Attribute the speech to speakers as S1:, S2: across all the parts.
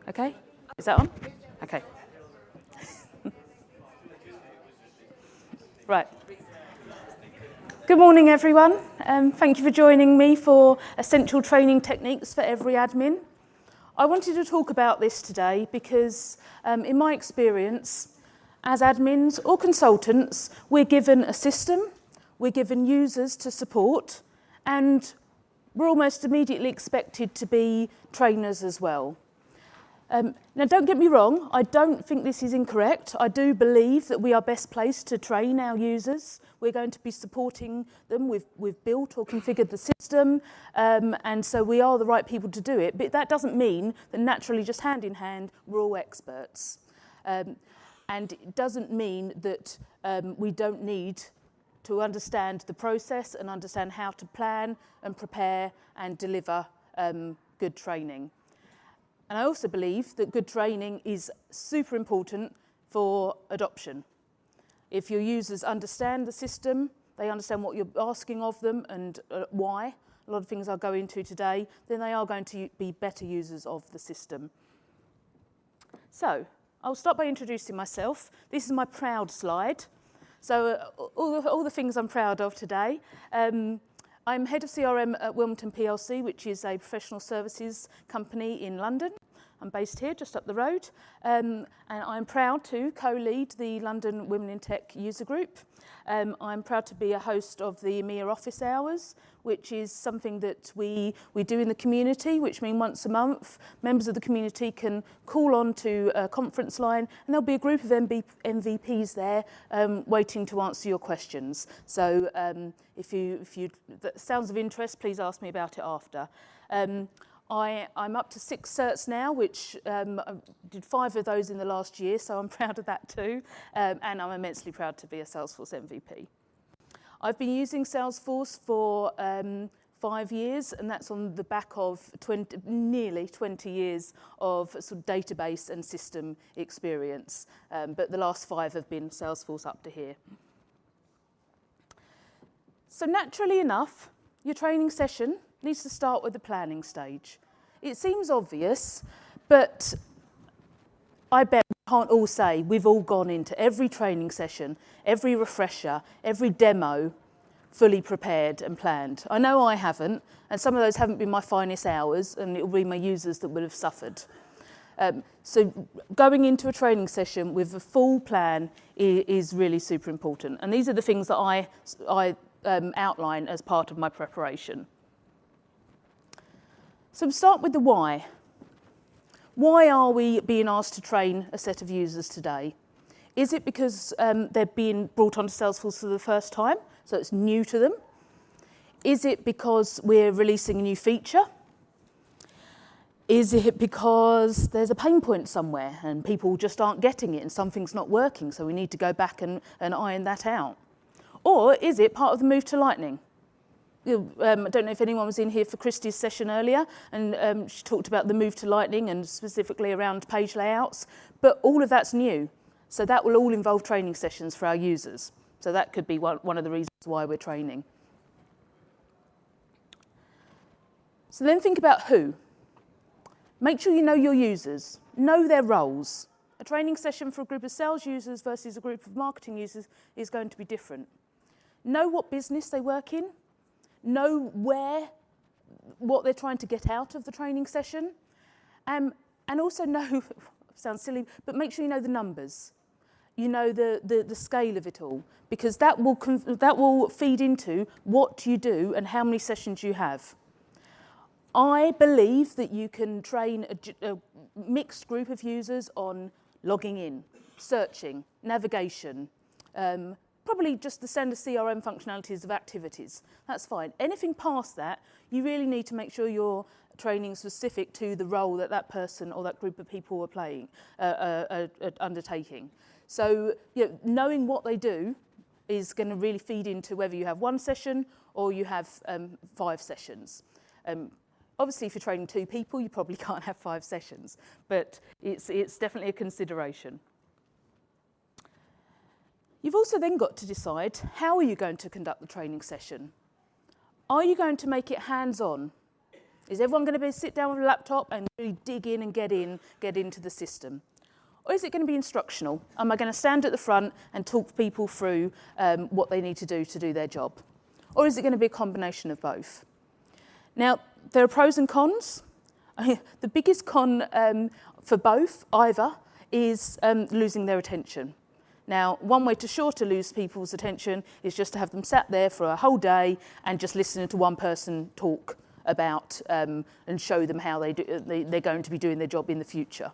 S1: Okay, is that on? Okay. Right. Good morning, everyone. Thank you for joining me for Essential Training Techniques for Every Admin. I wanted to talk about this today because, in my experience, as admins or consultants, we're given a system, we're given users to support, and we're almost immediately expected to be trainers as well. Now, don't get me wrong, I don't think this is incorrect. I do believe that we are best placed to train our users. We're going to be supporting them. We've built or configured the system, and so we are the right people to do it. But that doesn't mean that naturally, just hand in hand, we're all experts. And it doesn't mean that we don't need to understand the process and understand how to plan and prepare and deliver good training. And I also believe that good training is super important for adoption. If your users understand the system, they understand what you're asking of them and why, a lot of things I'll go into today, then they are going to be better users of the system. So, I'll start by introducing myself. This is my proud slide. So, all the things I'm proud of today. I'm head of CRM at Wilmington PLC, which is a professional services company in London. I'm based here, just up the road. And I'm proud to co-lead the London Women in Tech user group. I'm proud to be a host of the EMEA office hours, which is something that we do in the community, which means once a month, members of the community can call on to a conference line, and there'll be a group of MVPs there waiting to answer your questions. So if that sounds of interest, please ask me about it after. I'm up to 6 certs now, which I did 5 of those in the last year, so I'm proud of that too. And I'm immensely proud to be a Salesforce MVP. I've been using Salesforce for 5 years, and that's on the back of nearly 20 years of sort of database and system experience. But the last 5 have been Salesforce up to here. So naturally enough, your training session needs to start with the planning stage. It seems obvious, but I bet we can't all say we've all gone into every training session, every refresher, every demo fully prepared and planned. I know I haven't, and some of those haven't been my finest hours, and it will be my users that would have suffered. So going into a training session with a full plan is really super important. And these are the things that I outline as part of my preparation. So we'll start with the why. Why are we being asked to train a set of users today? Is it because they're being brought onto Salesforce for the first time, so it's new to them? Is it because we're releasing a new feature? Is it because there's a pain point somewhere and people just aren't getting it and something's not working, so we need to go back and iron that out? Or is it part of the move to Lightning? I don't know if anyone was in here for Christie's session earlier, and she talked about the move to Lightning and specifically around page layouts, but all of that's new. So that will all involve training sessions for our users. So that could be one of the reasons why we're training. So then think about who. Make sure you know your users, know their roles. A training session for a group of sales users versus a group of marketing users is going to be different. Know what business they work in. Know what they're trying to get out of the training session, and also know, sounds silly, but make sure you know the numbers. You know the scale of it all, because that will feed into what you do and how many sessions you have. I believe that you can train a mixed group of users on logging in, searching, navigation, probably just the standard CRM functionalities of activities. That's fine. Anything past that, you really need to make sure you're training specific to the role that that person or that group of people are playing, undertaking. So knowing what they do is going to really feed into whether you have 1 session or you have 5 sessions. Obviously, if you're training 2 people, you probably can't have 5 sessions, but it's definitely a consideration. You've also then got to decide, how are you going to conduct the training session? Are you going to make it hands-on? Is everyone going to sit down with a laptop and really dig in and get into the system? Or is it going to be instructional? Am I going to stand at the front and talk people through what they need to do their job? Or is it going to be a combination of both? Now, there are pros and cons. The biggest con for both, either, is losing their attention. Now, one way to lose people's attention is just to have them sat there for a whole day and just listening to one person talk about and show them how they're going to be doing their job in the future.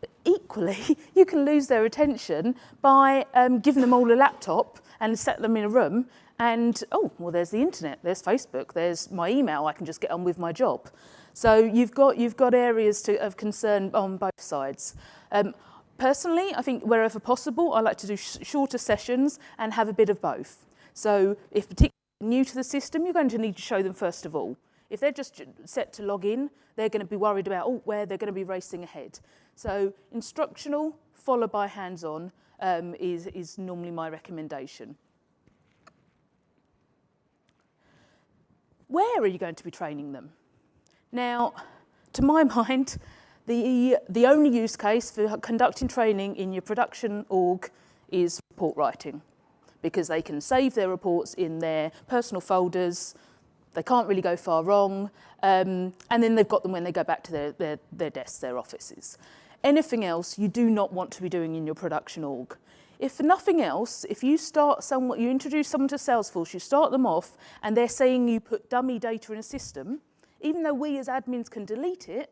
S1: But equally, you can lose their attention by giving them all a laptop and set them in a room and, oh, well, there's the internet, there's Facebook, there's my email, I can just get on with my job. So you've got areas of concern on both sides. Personally, I think wherever possible, I like to do shorter sessions and have a bit of both. So if particularly new to the system, you're going to need to show them first of all. If they're just set to log in, they're going to be worried about where they're going to be racing ahead. So instructional followed by hands-on is normally my recommendation. Where are you going to be training them? Now, to my mind, the only use case for conducting training in your production org is report writing, because they can save their reports in their personal folders, they can't really go far wrong, and then they've got them when they go back to their desks, their offices. Anything else you do not want to be doing in your production org. If for nothing else, if you you introduce someone to Salesforce, you start them off and they're saying you put dummy data in a system, even though we as admins can delete it,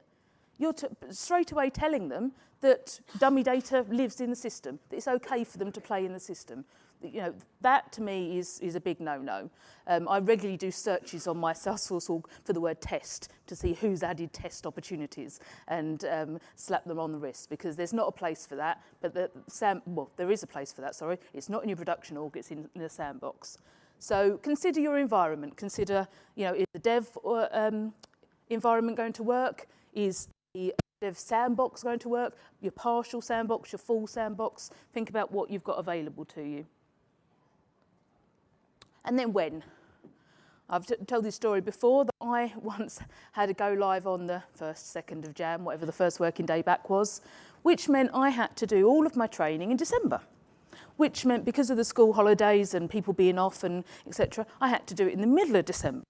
S1: you're straight away telling them that dummy data lives in the system, that it's okay for them to play in the system. You know, that to me is a big no-no. I regularly do searches on my Salesforce org for the word test to see who's added test opportunities and slap them on the wrist, because there's not a place for that, but there is a place for that, sorry. It's not in your production org, it's in a sandbox. So consider your environment. Consider, is the dev environment going to work? Is the dev sandbox going to work? Your partial sandbox, your full sandbox? Think about what you've got available to you. And then when? I've told this story before that I once had a go live on the 1st, 2nd of Jan, whatever the first working day back was, which meant I had to do all of my training in December, which meant because of the school holidays and people being off and etc., I had to do it in the middle of December,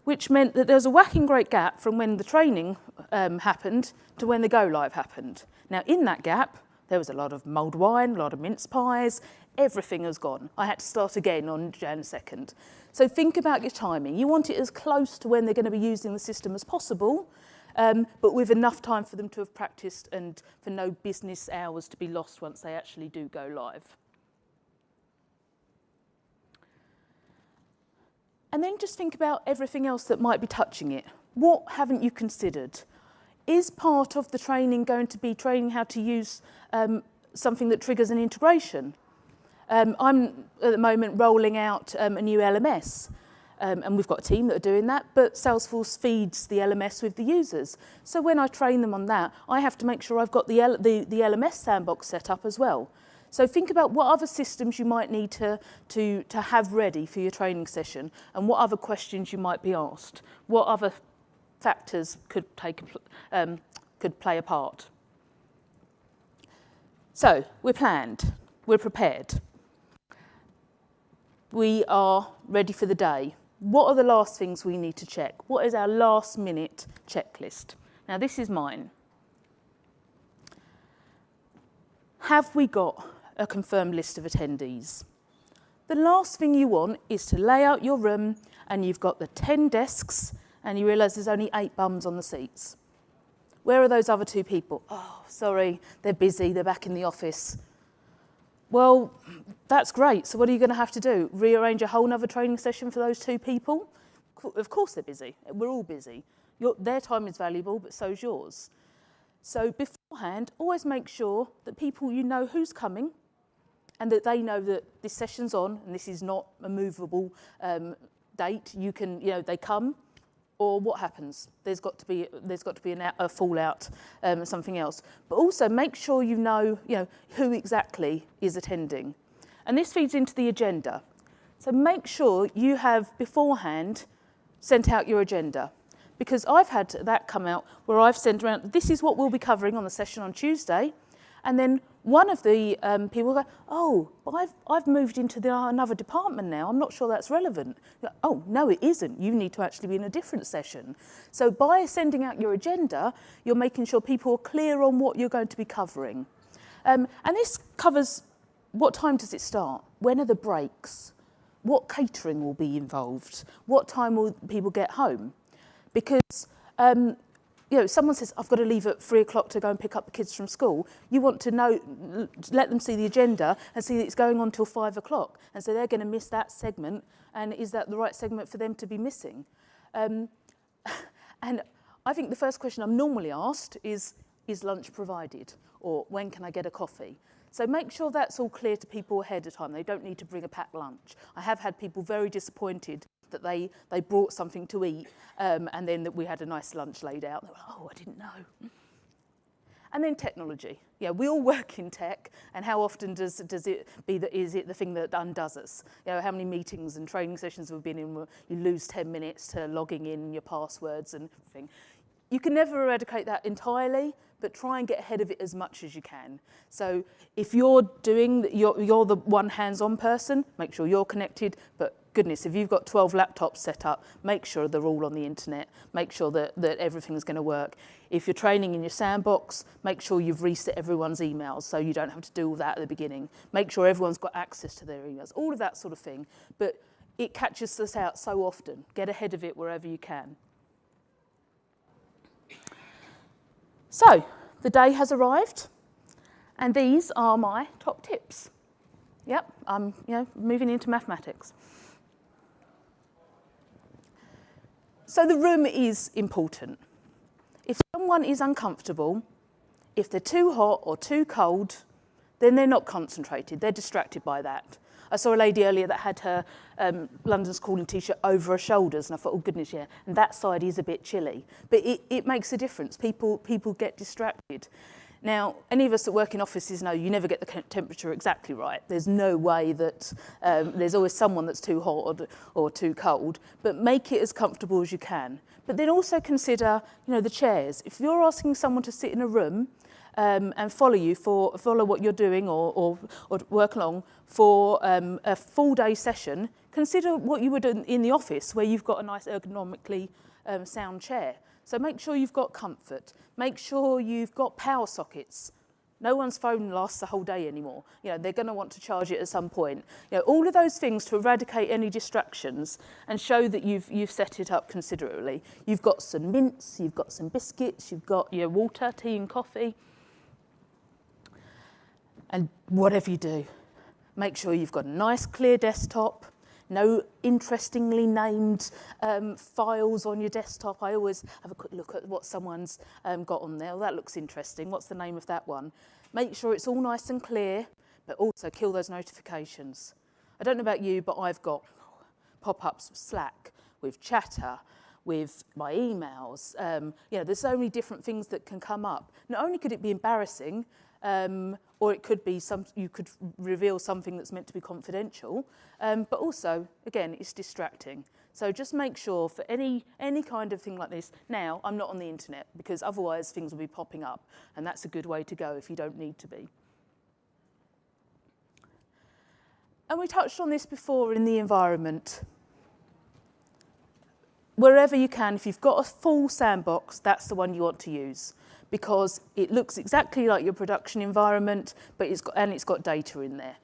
S1: which meant that there was a whacking great gap from when the training happened to when the go live happened. Now in that gap, there was a lot of mulled wine, a lot of mince pies, everything was gone. I had to start again on Jan 2nd. So think about your timing. You want it as close to when they're going to be using the system as possible, but with enough time for them to have practiced and for no business hours to be lost once they actually do go live. And then just think about everything else that might be touching it. What haven't you considered? Is part of the training going to be training how to use something that triggers an integration? I'm at the moment rolling out a new LMS, and we've got a team that are doing that, but Salesforce feeds the LMS with the users. So when I train them on that, I have to make sure I've got the LMS sandbox set up as well. So think about what other systems you might need to have ready for your training session, and what other questions you might be asked. What other factors could play a part. So we're planned, we're prepared. We are ready for the day. What are the last things we need to check? What is our last minute checklist? Now this is mine. Have we got a confirmed list of attendees? The last thing you want is to lay out your room and you've got the 10 desks and you realise there's only 8 bums on the seats. Where are those other 2 people? Oh, sorry, they're busy, they're back in the office. Well, that's great. So what are you going to have to do? Rearrange a whole nother training session for those 2 people? Of course they're busy. We're all busy. Their time is valuable, but so's yours. So beforehand, always make sure that people, you know who's coming and that they know that this session's on and this is not a movable date. You can, they come, or what happens? There's got to be a fallout, something else. But also make sure you know who exactly is attending, and this feeds into the agenda. So make sure you have beforehand sent out your agenda. Because I've had that come out where I've sent around, this is what we'll be covering on the session on Tuesday. And then one of the people go, oh, but I've moved into another department now. I'm not sure that's relevant. Go, oh, no, it isn't. You need to actually be in a different session. So by sending out your agenda, you're making sure people are clear on what you're going to be covering. And this covers, what time does it start? When are the breaks? What catering will be involved? What time will people get home? Because someone says, I've got to leave at 3 o'clock to go and pick up the kids from school. You want to know, let them see the agenda and see that it's going on till 5 o'clock. And so they're going to miss that segment. And is that the right segment for them to be missing? And I think the first question I'm normally asked is lunch provided? Or when can I get a coffee? So make sure that's all clear to people ahead of time. They don't need to bring a packed lunch. I have had people very disappointed that they brought something to eat and then that we had a nice lunch laid out. They were, oh, I didn't know. And then technology. Yeah, we all work in tech, and how often does it be that is it the thing that undoes us? How many meetings and training sessions we've been in where you lose 10 minutes to logging in your passwords and everything. You can never eradicate that entirely, but try and get ahead of it as much as you can. So if you're the one hands-on person, make sure you're connected, but goodness, if you've got 12 laptops set up, make sure they're all on the internet, make sure that everything's going to work. If you're training in your sandbox, make sure you've reset everyone's emails so you don't have to do all that at the beginning. Make sure everyone's got access to their emails, all of that sort of thing. But it catches us out so often. Get ahead of it wherever you can. So, the day has arrived, and these are my top tips. Yep, I'm moving into mathematics. So the room is important. If someone is uncomfortable, if they're too hot or too cold, then they're not concentrated, they're distracted by that. I saw a lady earlier that had her London's Calling t-shirt over her shoulders, and I thought, oh goodness, yeah, and that side is a bit chilly. But it makes a difference. People get distracted. Now, any of us that work in offices know you never get the temperature exactly right. There's no way that there's always someone that's too hot or too cold, but make it as comfortable as you can. But then also consider, the chairs. If you're asking someone to sit in a room and follow what you're doing or work along for a full day session, consider what you would do in the office where you've got a nice ergonomically sound chair. So make sure you've got comfort. Make sure you've got power sockets. No one's phone lasts the whole day anymore. They're going to want to charge it at some point. All of those things to eradicate any distractions and show that you've set it up considerably. You've got some mints, you've got some biscuits, you've got your water, tea and coffee. And whatever you do, make sure you've got a nice clear desktop, no interestingly named files on your desktop. I always have a quick look at what someone's got on there. Well, that looks interesting. What's the name of that one? Make sure it's all nice and clear, but also kill those notifications. I don't know about you, but I've got pop-ups with Slack, with Chatter, with my emails. There's so many different things that can come up. Not only could it be embarrassing, or it could be you could reveal something that's meant to be confidential, but also, again, it's distracting. So just make sure for any kind of thing like this, now I'm not on the internet because otherwise things will be popping up, and that's a good way to go if you don't need to be. And we touched on this before in the environment. Wherever you can, if you've got a full sandbox, that's the one you want to use, because it looks exactly like your production environment, but it's got data in there.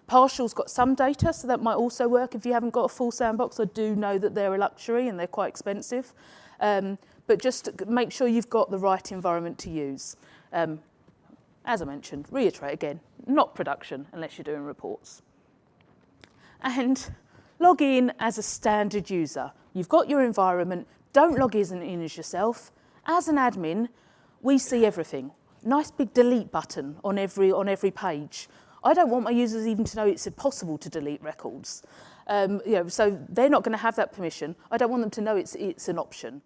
S1: Partial's got some data, so that might also work if you haven't got a full sandbox. I do know that they're a luxury and they're quite expensive, but just make sure you've got the right environment to use. As I mentioned, reiterate again, not production unless you're doing reports. And log in as a standard user. You've got your environment, don't log in as yourself. As an admin, we see everything. Nice big delete button on every page. I don't want my users even to know it's possible to delete records. So they're not going to have that permission. I don't want them to know it's an option.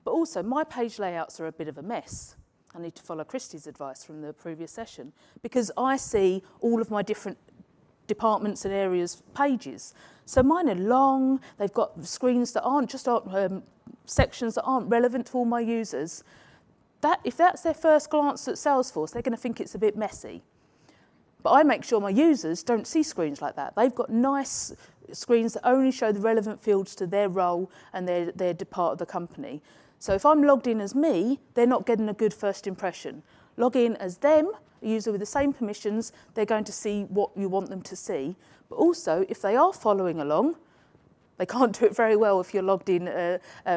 S1: But also, my page layouts are a bit of a mess. I need to follow Christy's advice from the previous session, because I see all of my different departments and areas pages. So mine are long, they've got screens that aren't sections that aren't relevant to all my users, if that's their first glance at Salesforce, they're going to think it's a bit messy. But I make sure my users don't see screens like that. They've got nice screens that only show the relevant fields to their role and their part of the company. So if I'm logged in as me, they're not getting a good first impression. Log in as them, a user with the same permissions, they're going to see what you want them to see. But also, if they are following along, they can't do it very well if you're logged in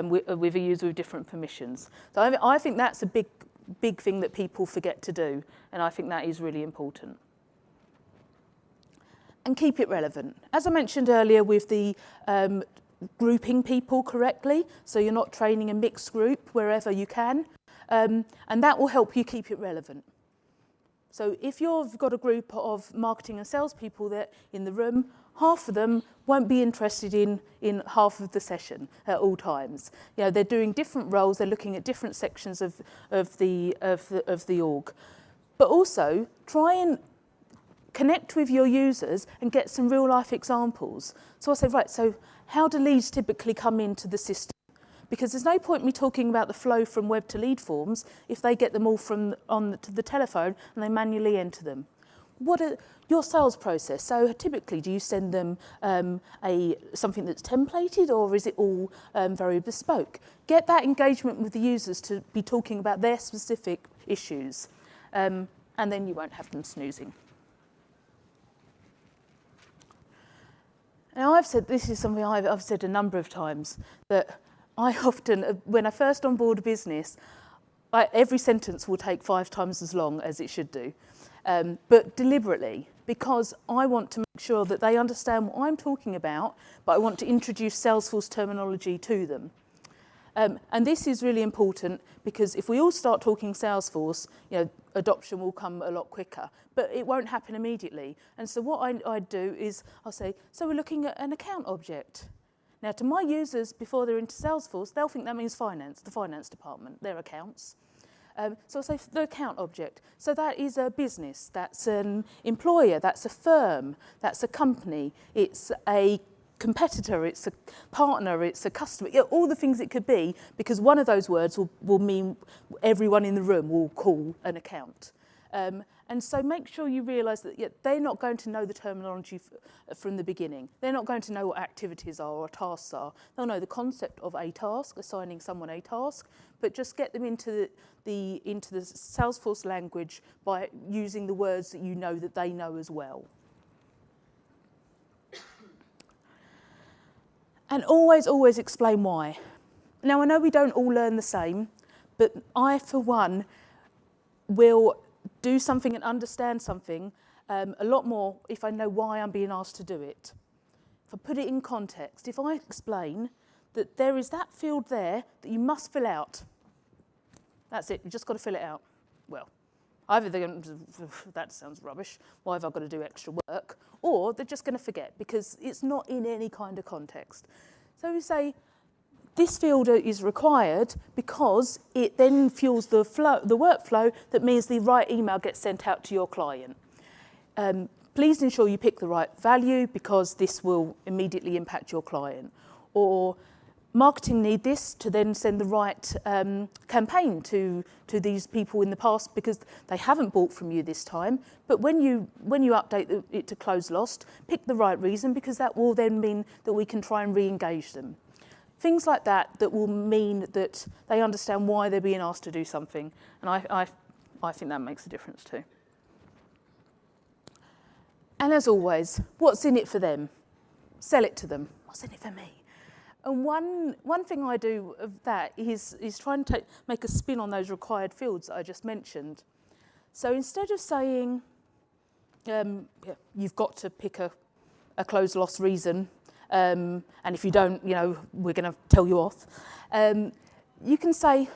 S1: with a user with different permissions. So I think that's a big thing that people forget to do, and I think that is really important. And keep it relevant. As I mentioned earlier with the grouping people correctly, so you're not training a mixed group wherever you can, and that will help you keep it relevant. So if you've got a group of marketing and salespeople that in the room, half of them won't be interested in half of the session at all times. You know, they're doing different roles, they're looking at different sections of the org. But also try and connect with your users and get some real life examples. So I say, right, so how do leads typically come into the system? Because there's no point me talking about the flow from web to lead forms if they get them all to the telephone and they manually enter them. What are your sales process? So typically, do you send them something that's templated, or is it all very bespoke? Get that engagement with the users to be talking about their specific issues, and then you won't have them snoozing. Now, I've said, this is something I've said a number of times, that I often, when I first onboard a business, every sentence will take 5 times as long as it should do, but deliberately, because I want to make sure that they understand what I'm talking about, but I want to introduce Salesforce terminology to them. And this is really important because if we all start talking Salesforce, you know, adoption will come a lot quicker, but it won't happen immediately. And so what I do is I'll say, so we're looking at an account object. Now, to my users, before they're into Salesforce, they'll think that means finance, the finance department, their accounts. So I'll say the account object. So that is a business, that's an employer, that's a firm, that's a company, it's a competitor, it's a partner, it's a customer, you know, all the things it could be, because one of those words will mean everyone in the room will call an account. And so make sure you realise that they're not going to know the terminology from the beginning. They're not going to know what activities are or tasks are. They'll know the concept of a task, assigning someone a task, but just get them into the Salesforce language by using the words that you know that they know as well. And always, always explain why. Now, I know we don't all learn the same, but I, for one, will do something and understand something a lot more if I know why I'm being asked to do it. If I put it in context, if I explain that there is that field there that you must fill out, that's it, you just got to fill it out. Well, either they're going to, that sounds rubbish, why have I got to do extra work? Or they're just going to forget because it's not in any kind of context. So we say, this field is required because it then fuels the workflow that means the right email gets sent out to your client. Please ensure you pick the right value because this will immediately impact your client. Or marketing need this to then send the right campaign to these people in the past because they haven't bought from you this time. But when you update it to close lost, pick the right reason because that will then mean that we can try and re-engage them. Things like that will mean that they understand why they're being asked to do something. And I think that makes a difference too. And as always, what's in it for them? Sell it to them. What's in it for me? And one thing I do of that is try and make a spin on those required fields that I just mentioned. So instead of saying, you've got to pick a close loss reason, and if you don't, we're going to tell you off. You can say,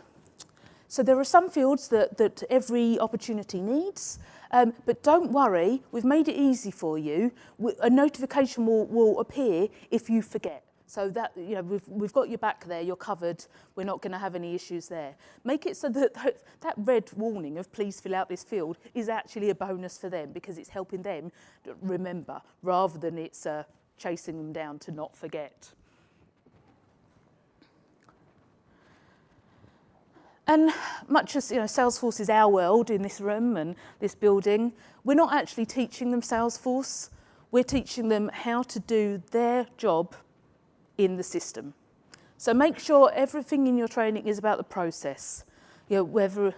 S1: so there are some fields that every opportunity needs, but don't worry, we've made it easy for you. A notification will appear if you forget. So that, we've got your back there, you're covered, we're not going to have any issues there. Make it so that that red warning of please fill out this field is actually a bonus for them because it's helping them remember rather than it's chasing them down to not forget. And much as Salesforce is our world in this room and this building, we're not actually teaching them Salesforce. We're teaching them how to do their job in the system. So make sure everything in your training is about the process. Whether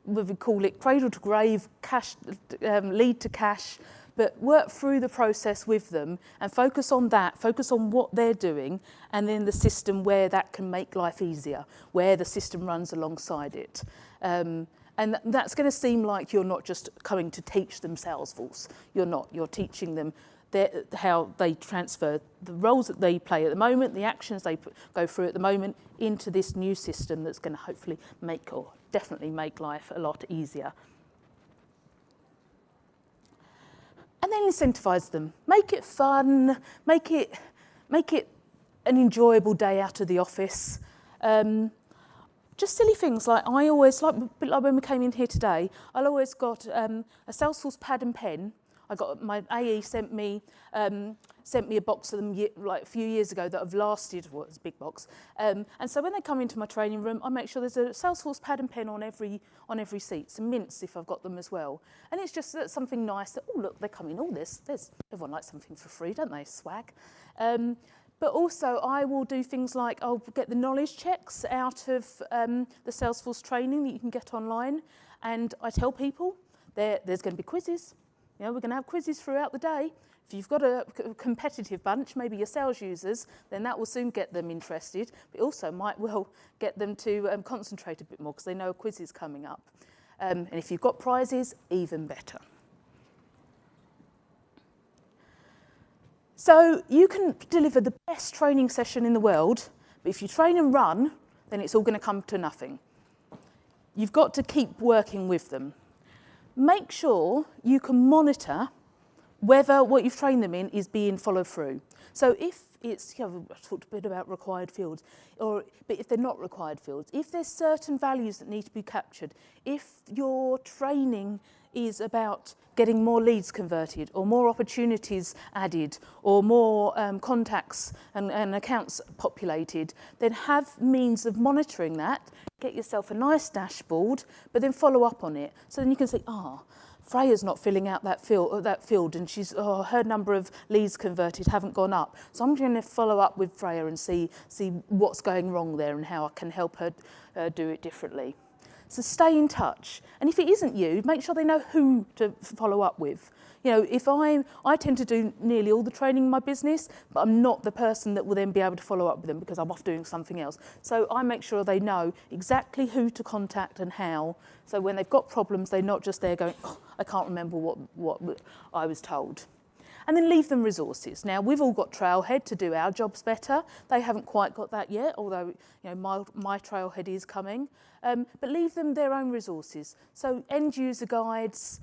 S1: we call it cradle to grave, cash, lead to cash, but work through the process with them and focus on that, focus on what they're doing, and then the system where that can make life easier, where the system runs alongside it. And that's going to seem like you're not just coming to teach them Salesforce. You're not. You're teaching them how they transfer the roles that they play at the moment, the actions they go through at the moment, into this new system that's going to hopefully make, or definitely make, life a lot easier. And then incentivize them. Make it fun. Make it an enjoyable day out of the office. Just silly things like I always, like when we came in here today, I always got a Salesforce pad and pen. I got my AE sent me a box of them like a few years ago that have lasted. Well, it's a big box. And so when they come into my training room, I make sure there's a Salesforce pad and pen on every seat. Some mints if I've got them as well. And it's just something nice that, oh look, they come in. Oh, there's everyone likes something for free, don't they? Swag. But also I will do things like I'll get the knowledge checks out of the Salesforce training that you can get online, and I tell people there's going to be quizzes. We're going to have quizzes throughout the day. If you've got a competitive bunch, maybe your sales users, then that will soon get them interested. But also might well get them to concentrate a bit more because they know a quiz is coming up. And if you've got prizes, even better. So you can deliver the best training session in the world, but if you train and run, then it's all going to come to nothing. You've got to keep working with them. Make sure you can monitor whether what you've trained them in is being followed through. So if it's, I talked a bit about required fields, but if they're not required fields, if there's certain values that need to be captured, if your training is about getting more leads converted or more opportunities added or more contacts and accounts populated, then have means of monitoring that. Get yourself a nice dashboard, but then follow up on it. So then you can say, Freya's not filling out that field and her number of leads converted haven't gone up. So I'm going to follow up with Freya and see what's going wrong there and how I can help her do it differently. So stay in touch. And if it isn't you, make sure they know who to follow up with. If I tend to do nearly all the training in my business, but I'm not the person that will then be able to follow up with them because I'm off doing something else. So I make sure they know exactly who to contact and how. So when they've got problems, they're not just there going, I can't remember what I was told. And then leave them resources. Now, we've all got Trailhead to do our jobs better. They haven't quite got that yet, although my Trailhead is coming. But leave them their own resources. So end user guides,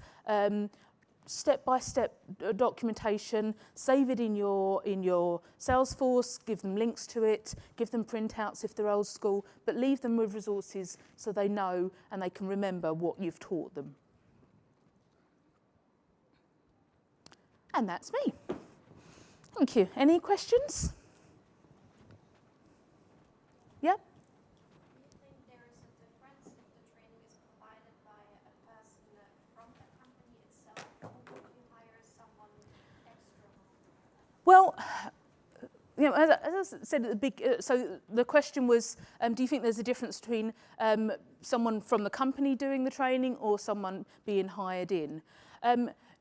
S1: step-by-step documentation, save it in your Salesforce, give them links to it, give them printouts if they're old school, but leave them with resources so they know and they can remember what you've taught them. And that's me. Thank you. Any questions? Yeah?
S2: Do you think there is a difference if the training is provided by a person from the company itself, or would you hire someone external?
S1: Well, as I said at the so the question was, do you think there's a difference between someone from the company doing the training or someone being hired in?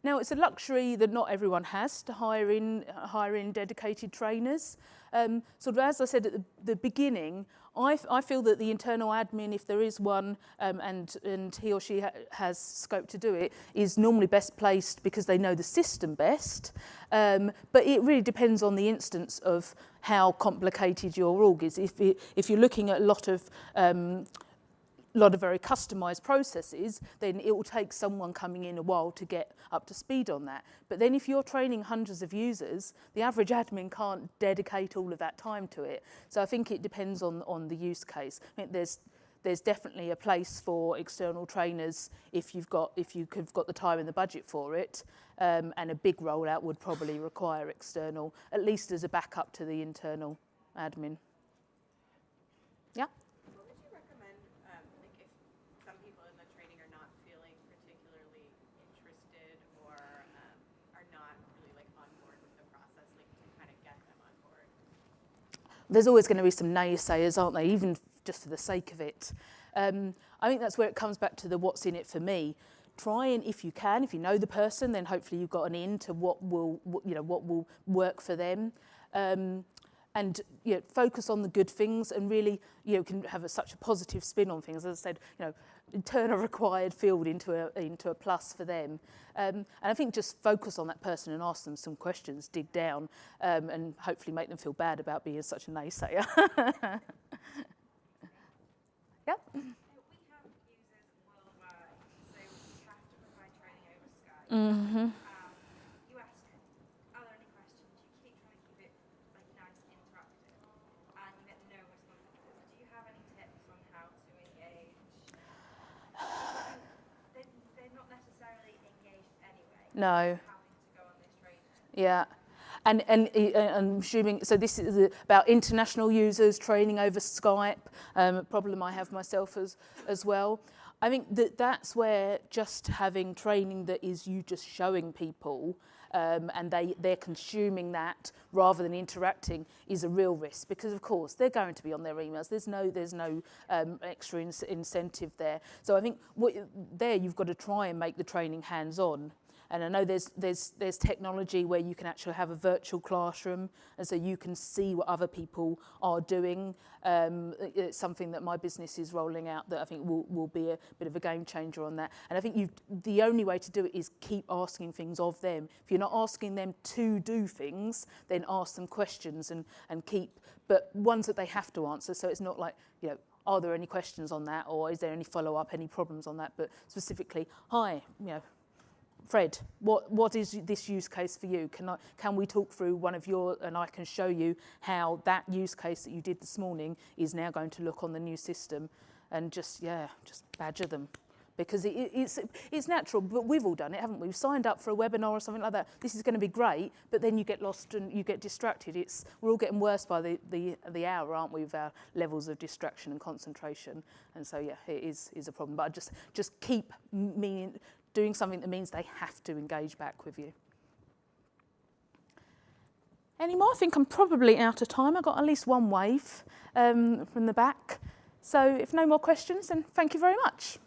S1: Now, it's a luxury that not everyone has to hire in dedicated trainers. Sort of as I said at the beginning, I feel that the internal admin, if there is one, and he or she has scope to do it, is normally best placed because they know the system best. But it really depends on the instance of how complicated your org is. If you're looking at a lot of very customised processes, then it will take someone coming in a while to get up to speed on that. But then if you're training hundreds of users, the average admin can't dedicate all of that time to it. So I think it depends on the use case. I think there's definitely a place for external trainers if you've got the time and the budget for it, and a big rollout would probably require external, at least as a backup to the internal admin. Yeah?
S3: What would you recommend
S1: there's always going to be some naysayers, aren't they, even just for the sake of it. I think that's where it comes back to the what's in it for me. Try and, if you can, if you know the person, then hopefully you've got an in to what will work for them. And focus on the good things, and really can have such a positive spin on things. As I said, turn a required field into a plus for them. And I think just focus on that person and ask them some questions, dig down, and hopefully make them feel bad about being such a naysayer. Yep.
S3: We have users worldwide, so we have to provide training over Skype.
S1: Mm-hmm.
S3: You ask, are there any questions? You keep trying to keep it nice and interactive, and you get no responses. Do you have any tips on how to engage? They're not necessarily engaged anyway.
S1: No.
S3: Having to go on this training.
S1: Yeah. And I'm assuming, so this is about international users training over Skype, a problem I have myself as well. I think that's where just having training that is you just showing people and they're consuming that rather than interacting is a real risk, because of course they're going to be on their emails. There's no extra incentive there. So I think you've got to try and make the training hands-on. And I know there's technology where you can actually have a virtual classroom, and so you can see what other people are doing. It's something that my business is rolling out that I think will be a bit of a game changer on that. And I think the only way to do it is keep asking things of them. If you're not asking them to do things, then ask them questions and keep, but ones that they have to answer. So it's not like, are there any questions on that, or is there any follow-up, any problems on that? But specifically, hi, Fred, what is this use case for you? Can we talk through one of your, and I can show you how that use case that you did this morning is now going to look on the new system, and just badger them, because it's natural. But we've all done it, haven't we? We've signed up for a webinar or something like that. This is going to be great, but then you get lost and you get distracted. We're all getting worse by the hour, aren't we, with our levels of distraction and concentration? And so it is a problem. But I just keep doing something that means they have to engage back with you. Any more? I think I'm probably out of time. I got at least one wave from the back. So if no more questions, then thank you very much.